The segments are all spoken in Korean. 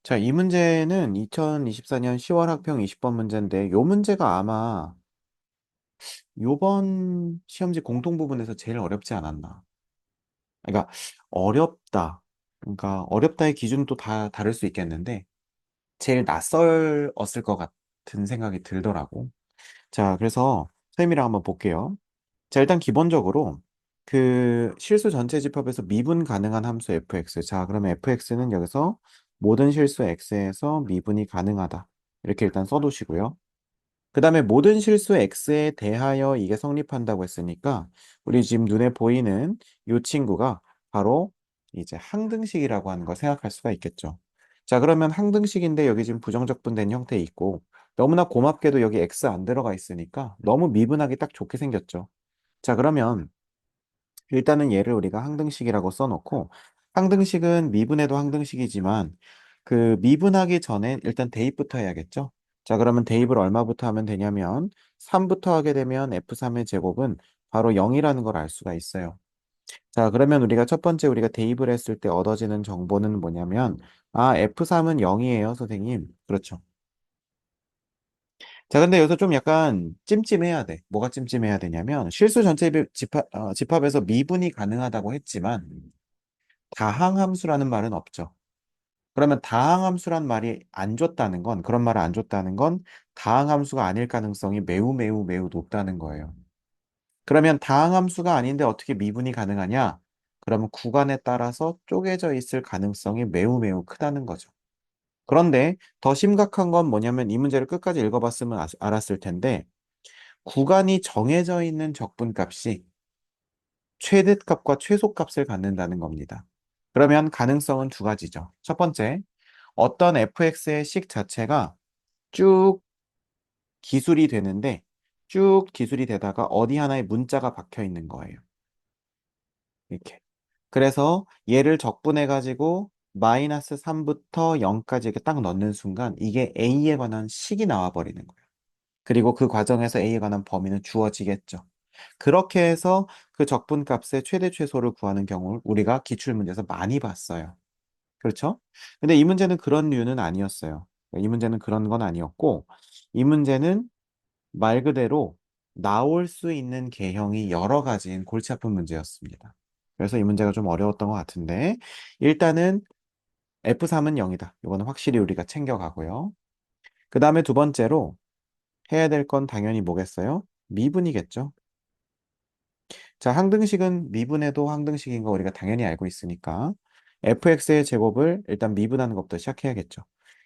자, 이 문제는 2024년 10월 학평 20번 문제인데, 요 문제가 아마 요번 시험지 공통 부분에서 제일 어렵지 않았나. 그러니까, 어렵다. 그러니까, 어렵다의 기준은 또 다 다를 수 있겠는데, 제일 낯설었을 것 같은 생각이 들더라고. 자, 그래서 선생님이랑 한번 볼게요. 자, 일단 기본적으로, 실수 전체 집합에서 미분 가능한 함수 fx. 자, 그러면 fx는 여기서 모든 실수 x에서 미분이 가능하다. 이렇게 일단 써두시고요. 그 다음에 모든 실수 x에 대하여 이게 성립한다고 했으니까 우리 지금 눈에 보이는 이 친구가 바로 이제 항등식이라고 하는 거 생각할 수가 있겠죠. 자, 그러면 항등식인데 여기 지금 부정적분된 형태에 있고 너무나 고맙게도 여기 x 안 들어가 있으니까 너무 미분하기 딱 좋게 생겼죠. 자, 그러면 일단은 얘를 우리가 항등식이라고 써놓고 항등식은 미분해도 항등식이지만 그 미분하기 전에 일단 대입부터 해야겠죠. 자, 그러면 대입을 얼마부터 하면 되냐면 3부터 하게 되면 F3의 제곱은 바로 0이라는 걸 알 수가 있어요. 자, 그러면 우리가 첫 번째 우리가 대입을 했을 때 얻어지는 정보는 뭐냐면 F3은 0이에요, 선생님. 그렇죠. 자, 근데 여기서 좀 약간 찜찜해야 돼. 뭐가 찜찜해야 되냐면 실수 전체 집합에서 미분이 가능하다고 했지만 다항함수라는 말은 없죠. 그러면 다항함수란 말이 안 줬다는 건, 그런 말을 안 줬다는 건 다항함수가 아닐 가능성이 매우 매우 매우 높다는 거예요. 그러면 다항함수가 아닌데 어떻게 미분이 가능하냐? 그러면 구간에 따라서 쪼개져 있을 가능성이 매우 매우 크다는 거죠. 그런데 더 심각한 건 뭐냐면 이 문제를 끝까지 읽어봤으면 알았을 텐데 구간이 정해져 있는 적분값이 최대값과 최소값을 갖는다는 겁니다. 그러면 가능성은 두 가지죠. 첫 번째, 어떤 fx의 식 자체가 쭉 기술이 되는데 쭉 기술이 되다가 어디 하나에 문자가 박혀 있는 거예요. 이렇게. 그래서 얘를 적분해가지고 마이너스 3부터 0까지 이렇게 딱 넣는 순간 이게 a에 관한 식이 나와 버리는 거예요. 그리고 그 과정에서 a에 관한 범위는 주어지겠죠. 그렇게 해서 그 적분값의 최대 최소를 구하는 경우를 우리가 기출문제에서 많이 봤어요. 그렇죠? 근데 이 문제는 그런 류는 아니었어요. 이 문제는 그런 건 아니었고, 이 문제는 말 그대로 나올 수 있는 개형이 여러 가지인 골치 아픈 문제였습니다. 그래서 이 문제가 좀 어려웠던 것 같은데, 일단은 F3은 0이다. 이거는 확실히 우리가 챙겨가고요. 그 다음에 두 번째로 해야 될 건 당연히 뭐겠어요? 미분이겠죠. 자, 항등식은 미분해도 항등식인 거 우리가 당연히 알고 있으니까 fx의 제곱을 일단 미분하는 것부터 시작해야겠죠.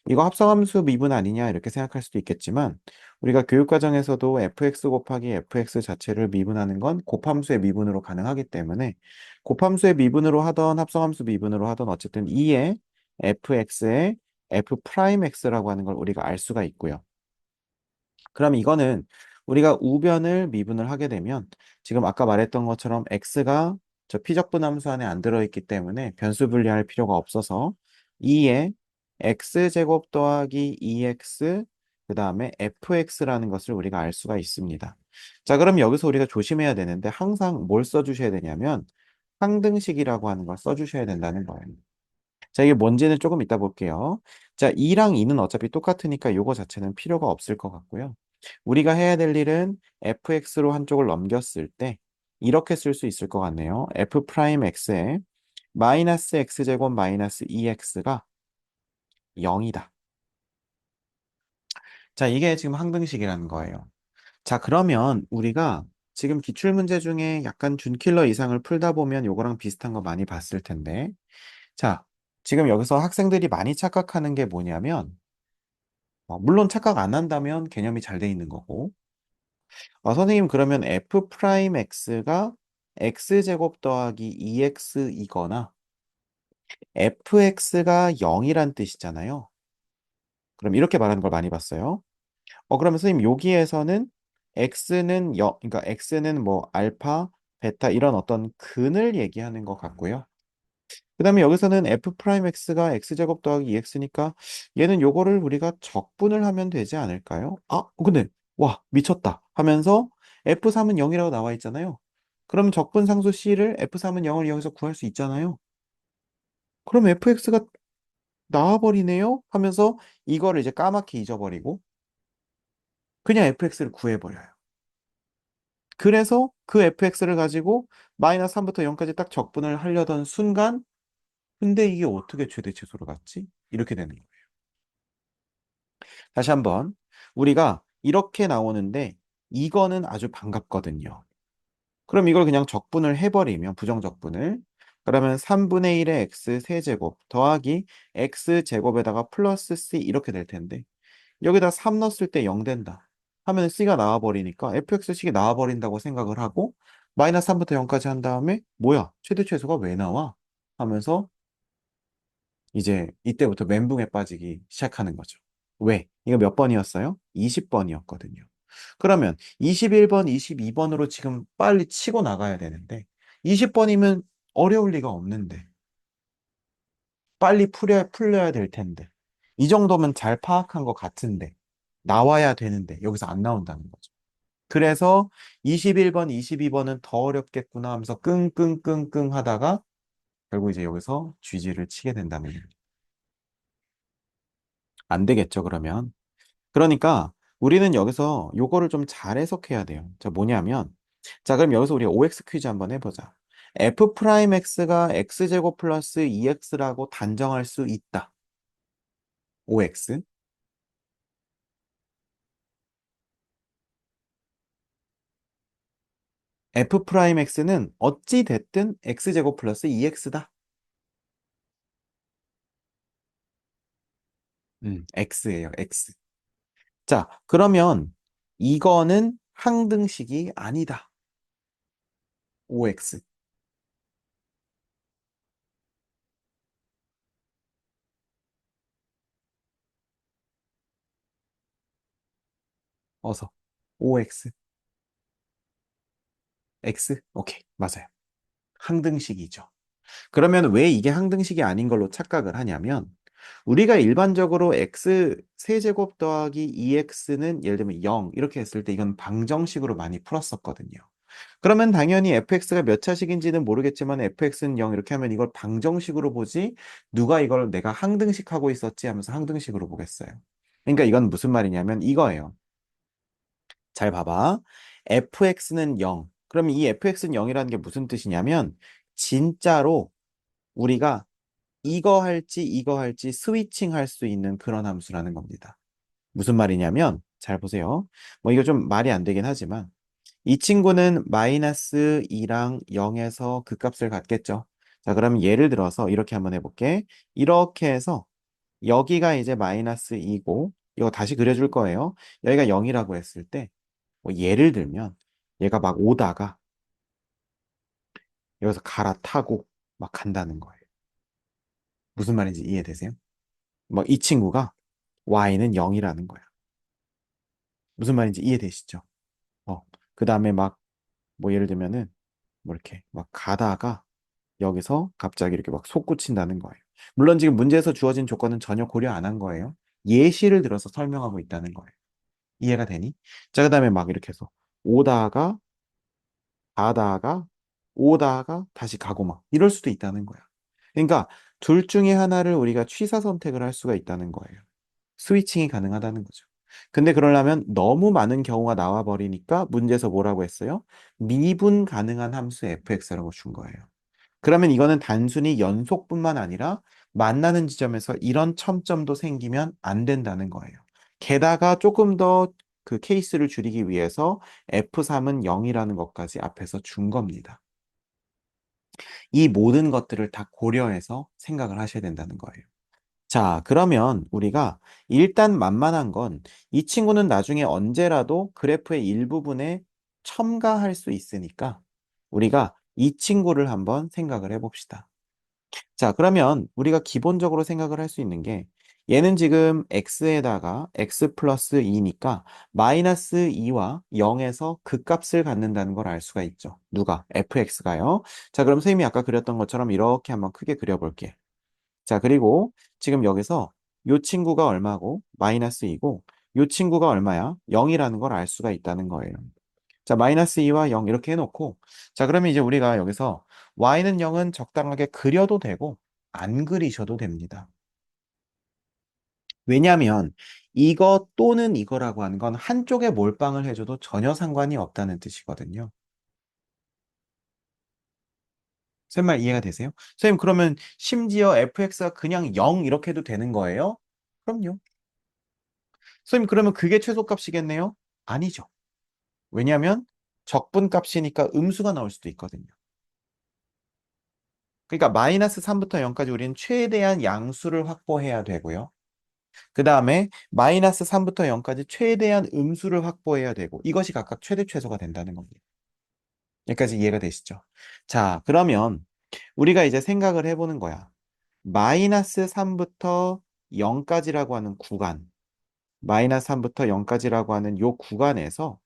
이거 합성함수 미분 아니냐 이렇게 생각할 수도 있겠지만 우리가 교육과정에서도 fx 곱하기 fx 자체를 미분하는 건 곱함수의 미분으로 가능하기 때문에 곱함수의 미분으로 하던 합성함수 미분으로 하던 어쨌든 2의 fx의 f 프라임 x라고 하는 걸 우리가 알 수가 있고요. 그럼 이거는 우리가 우변을 미분을 하게 되면 지금 아까 말했던 것처럼 x가 저 피적분함수 안에 안 들어있기 때문에 변수 분리할 필요가 없어서 2의 x제곱 더하기 2x 그 다음에 fx라는 것을 우리가 알 수가 있습니다. 자, 그럼 여기서 우리가 조심해야 되는데 항상 뭘 써주셔야 되냐면 항등식이라고 하는 걸 써주셔야 된다는 거예요. 자, 이게 뭔지는 조금 이따 볼게요. 자, 2랑 2는 어차피 똑같으니까 요거 자체는 필요가 없을 것 같고요. 우리가 해야 될 일은 fx로 한쪽을 넘겼을 때 이렇게 쓸 수 있을 것 같네요. f 프라임 x에 마이너스 x제곱 마이너스 2x가 0이다. 자, 이게 지금 항등식이라는 거예요. 자, 그러면 우리가 지금 기출문제 중에 약간 준킬러 이상을 풀다 보면 요거랑 비슷한 거 많이 봤을 텐데 자, 지금 여기서 학생들이 많이 착각하는 게 뭐냐면 물론 착각 안 한다면 개념이 잘 돼 있는 거고. 선생님, 그러면 f 프라임 x가 x제곱 더하기 2x이거나 fx가 0이란 뜻이잖아요. 그럼 이렇게 말하는 걸 많이 봤어요. 그러면 선생님, 여기에서는 x는 0, 그러니까 x는 뭐 알파, 베타 이런 어떤 근을 얘기하는 것 같고요. 그 다음에 여기서는 f 프라임 x가 x제곱 더하기 2x니까 얘는 요거를 우리가 적분을 하면 되지 않을까요? 근데 와 미쳤다 하면서 f3은 0이라고 나와 있잖아요. 그럼 적분 상수 c를 f3은 0을 여기서 구할 수 있잖아요. 그럼 fx가 나와버리네요? 하면서 이거를 이제 까맣게 잊어버리고 그냥 fx를 구해버려요. 그래서 그 fx를 가지고 마이너스 3부터 0까지 딱 적분을 하려던 순간 근데 이게 어떻게 최대 최소로 갔지? 이렇게 되는 거예요. 다시 한번 우리가 이렇게 나오는데 이거는 아주 반갑거든요. 그럼 이걸 그냥 적분을 해버리면 부정적분을 그러면 3분의 1의 x 세제곱 더하기 x 제곱에다가 플러스 c 이렇게 될 텐데 여기다 3 넣었을 때 0 된다 하면 c가 나와버리니까 fx식이 나와버린다고 생각을 하고 마이너스 3부터 0까지 한 다음에 뭐야 최대 최소가 왜 나와? 하면서 이제 이때부터 멘붕에 빠지기 시작하는 거죠. 왜? 이거 몇 번이었어요? 20번이었거든요. 그러면 21번, 22번으로 지금 빨리 치고 나가야 되는데 20번이면 어려울 리가 없는데 빨리 풀려야 될 텐데 이 정도면 잘 파악한 것 같은데 나와야 되는데 여기서 안 나온다는 거죠. 그래서 21번, 22번은 더 어렵겠구나 하면서 끙끙끙끙 하다가 결국 이제 여기서 GG를 치게 된다는 거예요. 안 되겠죠, 그러면. 그러니까 우리는 여기서 요거를 좀 잘 해석해야 돼요. 자, 뭐냐면 자, 그럼 여기서 우리 OX 퀴즈 한번 해보자. F 프라임 X가 X제곱 플러스 2X라고 단정할 수 있다. OX. F 프라임 X는 어찌 됐든 X제곱 플러스 2X다. X예요, X. 자, 그러면 이거는 항등식이 아니다. OX. 어서. OX. X? 오케이, 맞아요. 항등식이죠. 그러면 왜 이게 항등식이 아닌 걸로 착각을 하냐면 우리가 일반적으로 x 세제곱 더하기 2x는 예를 들면 0 이렇게 했을 때 이건 방정식으로 많이 풀었었거든요. 그러면 당연히 fx가 몇 차식인지는 모르겠지만 fx는 0 이렇게 하면 이걸 방정식으로 보지 누가 이걸 내가 항등식 하고 있었지 하면서 항등식으로 보겠어요. 그러니까 이건 무슨 말이냐면 이거예요. 잘 봐봐. fx는 0. 그러면 이 fx는 0이라는 게 무슨 뜻이냐면 진짜로 우리가 이거 할지 스위칭 할 수 있는 그런 함수라는 겁니다. 무슨 말이냐면 잘 보세요. 뭐 이거 좀 말이 안 되긴 하지만 이 친구는 마이너스 2랑 0에서 그 값을 갖겠죠. 자, 그럼 예를 들어서 이렇게 한번 해볼게. 이렇게 해서 여기가 이제 마이너스 2고 이거 다시 그려줄 거예요. 여기가 0이라고 했을 때 뭐 예를 들면 얘가 막 오다가 여기서 갈아타고 막 간다는 거예요. 무슨 말인지 이해되세요? 뭐 이 친구가 y는 0이라는 거야. 무슨 말인지 이해되시죠? 그 다음에 막, 뭐 예를 들면은, 뭐 이렇게 막 가다가 여기서 갑자기 이렇게 막 솟구친다는 거예요. 물론 지금 문제에서 주어진 조건은 전혀 고려 안 한 거예요. 예시를 들어서 설명하고 있다는 거예요. 이해가 되니? 자, 그 다음에 막 이렇게 해서 오다가, 가다가, 오다가 다시 가고 막 이럴 수도 있다는 거야. 그러니까 둘 중에 하나를 우리가 취사 선택을 할 수가 있다는 거예요. 스위칭이 가능하다는 거죠. 근데 그러려면 너무 많은 경우가 나와 버리니까 문제에서 뭐라고 했어요? 미분 가능한 함수 fx라고 준 거예요. 그러면 이거는 단순히 연속뿐만 아니라 만나는 지점에서 이런 첨점도 생기면 안 된다는 거예요. 게다가 조금 더 그 케이스를 줄이기 위해서 f3은 0이라는 것까지 앞에서 준 겁니다. 이 모든 것들을 다 고려해서 생각을 하셔야 된다는 거예요. 자, 그러면 우리가 일단 만만한 건 이 친구는 나중에 언제라도 그래프의 일부분에 첨가할 수 있으니까 우리가 이 친구를 한번 생각을 해봅시다. 자, 그러면 우리가 기본적으로 생각을 할 수 있는 게 얘는 지금 x에다가 x 플러스 2니까 마이너스 2와 0에서 극값을 갖는다는 걸 알 수가 있죠. 누가? fx가요. 자, 그럼 선생님이 아까 그렸던 것처럼 이렇게 한번 크게 그려볼게. 자, 그리고 지금 여기서 요 친구가 얼마고 마이너스 2고 요 친구가 얼마야? 0이라는 걸 알 수가 있다는 거예요. 자, 마이너스 2와 0 이렇게 해놓고 자, 그러면 이제 우리가 여기서 y는 0은 적당하게 그려도 되고 안 그리셔도 됩니다. 왜냐하면 이거 또는 이거라고 하는 건 한쪽에 몰빵을 해줘도 전혀 상관이 없다는 뜻이거든요. 선생님 말 이해가 되세요? 선생님 그러면 심지어 fx가 그냥 0 이렇게 해도 되는 거예요? 그럼요. 선생님 그러면 그게 최소값이겠네요? 아니죠. 왜냐하면 적분값이니까 음수가 나올 수도 있거든요. 그러니까 마이너스 3부터 0까지 우리는 최대한 양수를 확보해야 되고요. 그 다음에 마이너스 3부터 0까지 최대한 음수를 확보해야 되고 이것이 각각 최대 최소가 된다는 겁니다. 여기까지 이해가 되시죠? 자, 그러면 우리가 이제 생각을 해보는 거야. 마이너스 3부터 0까지라고 하는 구간, 마이너스 3부터 0까지라고 하는 요 구간에서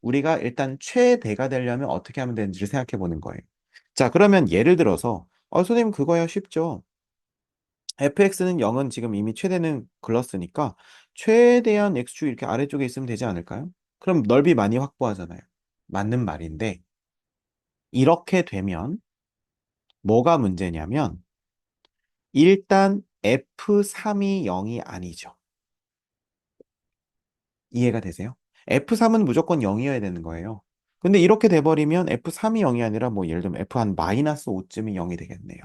우리가 일단 최대가 되려면 어떻게 하면 되는지를 생각해 보는 거예요. 자, 그러면 예를 들어서, 선생님 그거야 쉽죠. fx는 0은 지금 이미 최대는 글렀으니까 최대한 x축 이렇게 아래쪽에 있으면 되지 않을까요? 그럼 넓이 많이 확보하잖아요. 맞는 말인데, 이렇게 되면 뭐가 문제냐면, 일단 f3이 0이 아니죠. 이해가 되세요? F3은 무조건 0이어야 되는 거예요. 근데 이렇게 돼버리면 F3이 0이 아니라 뭐 예를 들면 F 한 마이너스 5쯤이 0이 되겠네요.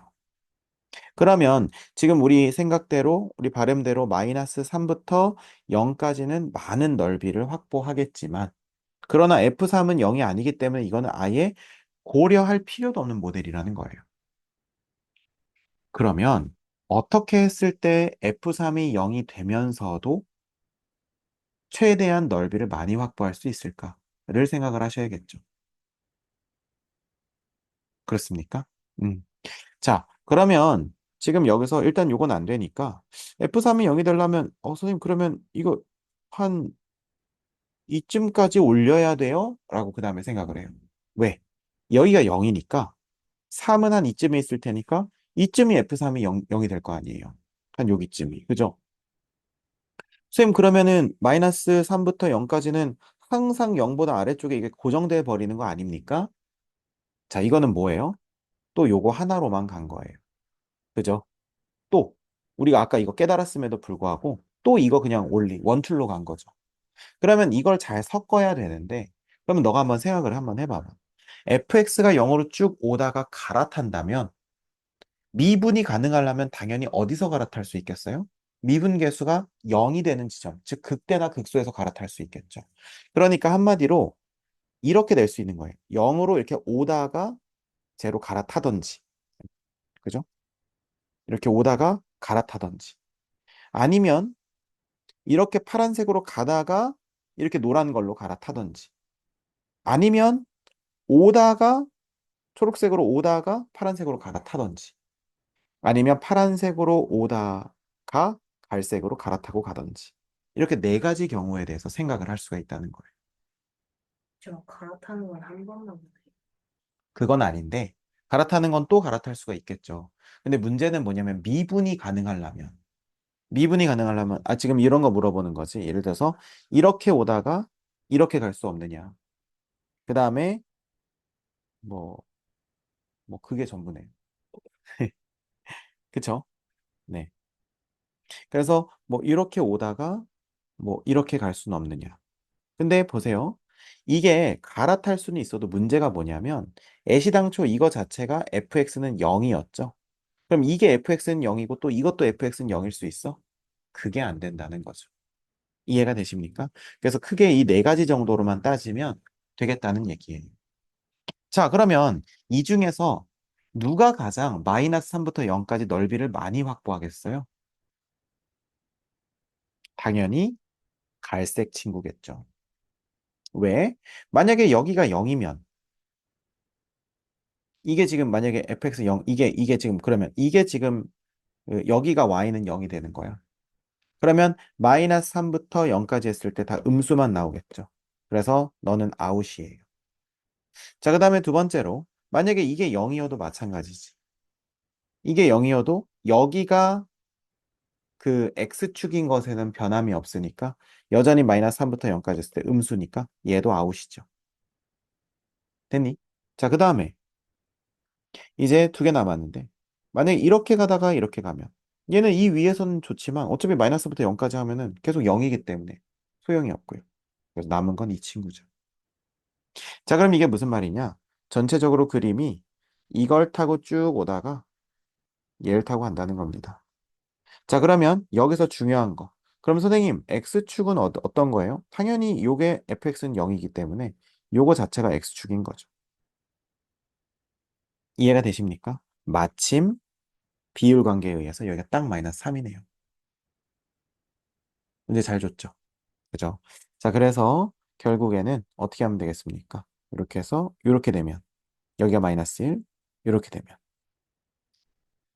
그러면 지금 우리 생각대로, 우리 바램대로 마이너스 3부터 0까지는 많은 넓이를 확보하겠지만, 그러나 F3은 0이 아니기 때문에 이거는 아예 고려할 필요도 없는 모델이라는 거예요. 그러면 어떻게 했을 때 F3이 0이 되면서도 최대한 넓이를 많이 확보할 수 있을까를 생각을 하셔야겠죠. 그렇습니까? 음. 자, 그러면 지금 여기서 일단 요건 안 되니까 F3이 0이 되려면 선생님 그러면 이거 한 이쯤까지 올려야 돼요? 라고 그 다음에 생각을 해요. 왜? 여기가 0이니까 3은 한 이쯤에 있을 테니까 이쯤이 F3이 0이 될 거 아니에요. 한 여기쯤이. 그죠? 선생님 그러면은 마이너스 3부터 0까지는 항상 0보다 아래쪽에 이게 고정돼 버리는 거 아닙니까? 자, 이거는 뭐예요? 또 요거 하나로만 간 거예요. 그죠? 또 우리가 아까 이거 깨달았음에도 불구하고 또 이거 그냥 원툴로 간 거죠. 그러면 이걸 잘 섞어야 되는데 그러면 너가 한번 생각을 한번 해봐봐. fx가 0으로 쭉 오다가 갈아탄다면 미분이 가능하려면 당연히 어디서 갈아탈 수 있겠어요? 미분 계수가 0이 되는 지점, 즉 극대나 극소에서 갈아탈 수 있겠죠. 그러니까 한마디로 이렇게 될 수 있는 거예요. 0으로 이렇게 오다가 제로 갈아타든지, 그죠? 이렇게 오다가 갈아타든지. 아니면 이렇게 파란색으로 가다가 이렇게 노란 걸로 갈아타든지 아니면 오다가 초록색으로 오다가 파란색으로 갈아타든지 아니면 파란색으로 오다가 갈색으로 갈아타고 가든지 이렇게 네 가지 경우에 대해서 생각을 할 수가 있다는 거예요. 저 갈아타는 건 한 번만 못해요. 그건 아닌데 갈아타는 건 또 갈아탈 수가 있겠죠. 근데 문제는 뭐냐면 미분이 가능하려면 지금 이런 거 물어보는 거지. 예를 들어서 이렇게 오다가 이렇게 갈 수 없느냐. 그 다음에 뭐 그게 전부네요. 그쵸? 네. 그래서 뭐 이렇게 오다가 뭐 이렇게 갈 수는 없느냐. 근데 보세요. 이게 갈아탈 수는 있어도 문제가 뭐냐면 애시당초 이거 자체가 fx는 0이었죠. 그럼 이게 fx는 0이고 또 이것도 fx는 0일 수 있어? 그게 안 된다는 거죠. 이해가 되십니까? 그래서 크게 이 네 가지 정도로만 따지면 되겠다는 얘기예요. 자, 그러면 이 중에서 누가 가장 마이너스 3부터 0까지 넓이를 많이 확보하겠어요? 당연히 갈색 친구겠죠. 왜? 만약에 여기가 0이면 이게 지금 만약에 fx 0 이게 지금 그러면 이게 지금 여기가 y는 0이 되는 거야. 그러면 마이너스 3부터 0까지 했을 때 다 음수만 나오겠죠. 그래서 너는 아웃이에요. 자, 그다음에 두 번째로 만약에 이게 0이어도 마찬가지지. 이게 0이어도 여기가 그 x축인 것에는 변함이 없으니까 여전히 마이너스 3부터 0까지 했을 때 음수니까 얘도 아웃이죠. 됐니? 자, 그다음에 이제 두 개 남았는데 만약에 이렇게 가다가 이렇게 가면 얘는 이 위에서는 좋지만 어차피 마이너스부터 0까지 하면은 계속 0이기 때문에 소용이 없고요. 그래서 남은 건 이 친구죠. 자, 그럼 이게 무슨 말이냐? 전체적으로 그림이 이걸 타고 쭉 오다가 얘를 타고 간다는 겁니다. 자, 그러면 여기서 중요한 거. 그럼 선생님, X축은 어떤 거예요? 당연히 요게 fx는 0이기 때문에 요거 자체가 X축인 거죠. 이해가 되십니까? 마침 비율 관계에 의해서 여기가 딱 마이너스 3이네요. 문제 잘 줬죠? 그죠? 자, 그래서 결국에는 어떻게 하면 되겠습니까? 이렇게 해서 이렇게 되면 여기가 마이너스 1, 이렇게 되면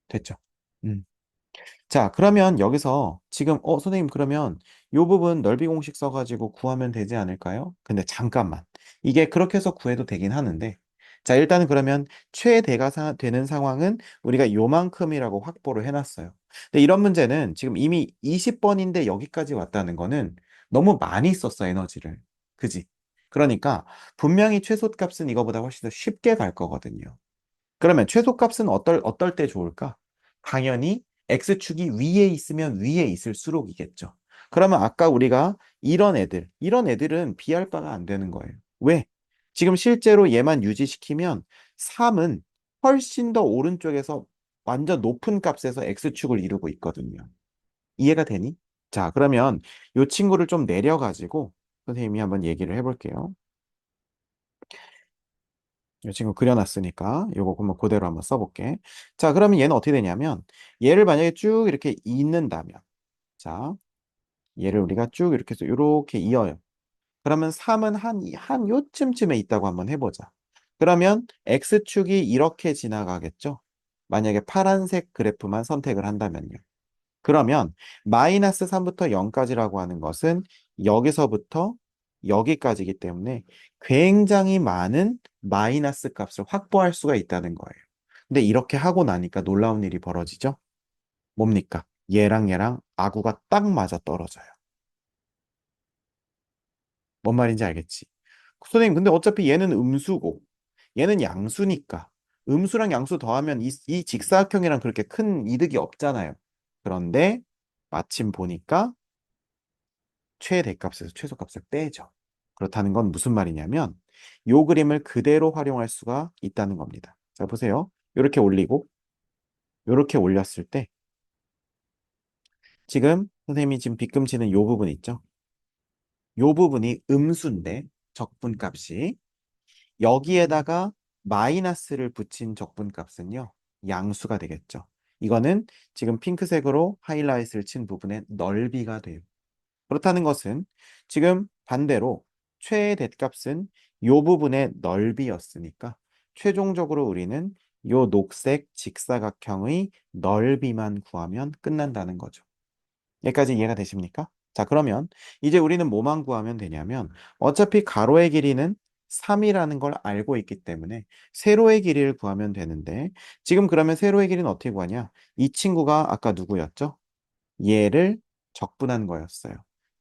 됐죠? 음. 자, 그러면 여기서 지금 선생님 그러면 요 부분 넓이 공식 써가지고 구하면 되지 않을까요? 근데 잠깐만. 이게 그렇게 해서 구해도 되긴 하는데 자, 일단은 그러면 최대가 되는 상황은 우리가 요만큼이라고 확보를 해놨어요. 근데 이런 문제는 지금 이미 20번인데 여기까지 왔다는 거는 너무 많이 썼어, 에너지를. 그지? 그러니까 분명히 최소값은 이거보다 훨씬 더 쉽게 갈 거거든요. 그러면 최소값은 어떨 때 좋을까? 당연히 x축이 위에 있으면 위에 있을수록이겠죠. 그러면 아까 우리가 이런 애들은 비할 바가 안 되는 거예요. 왜? 지금 실제로 얘만 유지시키면 3은 훨씬 더 오른쪽에서 완전 높은 값에서 x축을 이루고 있거든요. 이해가 되니? 자, 그러면 이 친구를 좀 내려가지고 선생님이 한번 얘기를 해볼게요. 이 친구 그려놨으니까 요거 한번 그대로 한번 써볼게. 자, 그러면 얘는 어떻게 되냐면 얘를 만약에 쭉 이렇게 잇는다면 자, 얘를 우리가 쭉 이렇게 해서 이렇게 이어요. 그러면 3은 한 요쯤쯤에 있다고 한번 해보자. 그러면 X축이 이렇게 지나가겠죠? 만약에 파란색 그래프만 선택을 한다면요. 그러면 마이너스 3부터 0까지라고 하는 것은 여기서부터 여기까지이기 때문에 굉장히 많은 마이너스 값을 확보할 수가 있다는 거예요. 근데 이렇게 하고 나니까 놀라운 일이 벌어지죠? 뭡니까? 얘랑 얘랑 아구가 딱 맞아 떨어져요. 뭔 말인지 알겠지? 선생님, 근데 어차피 얘는 음수고 얘는 양수니까 음수랑 양수 더하면 이 직사각형이랑 그렇게 큰 이득이 없잖아요. 그런데 마침 보니까 최대값에서 최소값을 빼죠. 그렇다는 건 무슨 말이냐면 요 그림을 그대로 활용할 수가 있다는 겁니다. 자, 보세요. 이렇게 올리고 이렇게 올렸을 때 지금 선생님이 지금 빗금치는 요 부분 있죠? 요 부분이 음수인데 적분값이 여기에다가 마이너스를 붙인 적분값은요. 양수가 되겠죠. 이거는 지금 핑크색으로 하이라이트를 친 부분의 넓이가 돼요. 그렇다는 것은 지금 반대로 최대값은 요 부분의 넓이였으니까 최종적으로 우리는 요 녹색 직사각형의 넓이만 구하면 끝난다는 거죠. 여기까지 이해가 되십니까? 자, 그러면 이제 우리는 뭐만 구하면 되냐면 어차피 가로의 길이는 3이라는 걸 알고 있기 때문에 세로의 길이를 구하면 되는데 지금 그러면 세로의 길이는 어떻게 구하냐? 이 친구가 아까 누구였죠? 얘를 적분한 거였어요.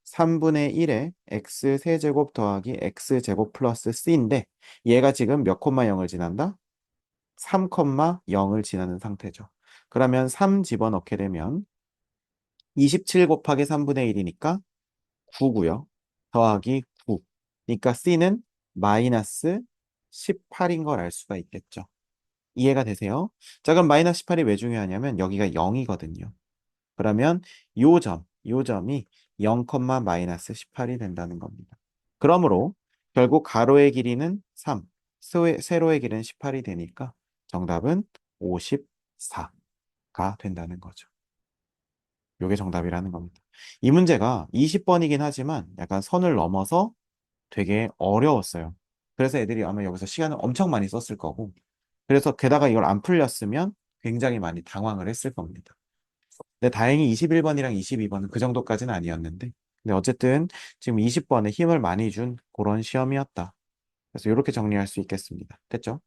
3분의 1에 x 세제곱 더하기 x 제곱 플러스 c인데 얘가 지금 몇 콤마 0을 지난다? 3 콤마 0을 지나는 상태죠. 그러면 3 집어넣게 되면 27 곱하기 3분의 1이니까 9고요. 더하기 9. 그러니까 c는 마이너스 18인 걸 알 수가 있겠죠. 이해가 되세요? 자, 그럼 마이너스 18이 왜 중요하냐면 여기가 0이거든요. 그러면 요 점이 0, 마이너스 18이 된다는 겁니다. 그러므로 결국 가로의 길이는 3, 세로의 길이는 18이 되니까 정답은 54가 된다는 거죠. 요게 정답이라는 겁니다. 이 문제가 20번이긴 하지만 약간 선을 넘어서 되게 어려웠어요. 그래서 애들이 아마 여기서 시간을 엄청 많이 썼을 거고, 그래서 게다가 이걸 안 풀렸으면 굉장히 많이 당황을 했을 겁니다. 근데 다행히 21번이랑 22번은 그 정도까지는 아니었는데, 근데 어쨌든 지금 20번에 힘을 많이 준 그런 시험이었다. 그래서 이렇게 정리할 수 있겠습니다. 됐죠?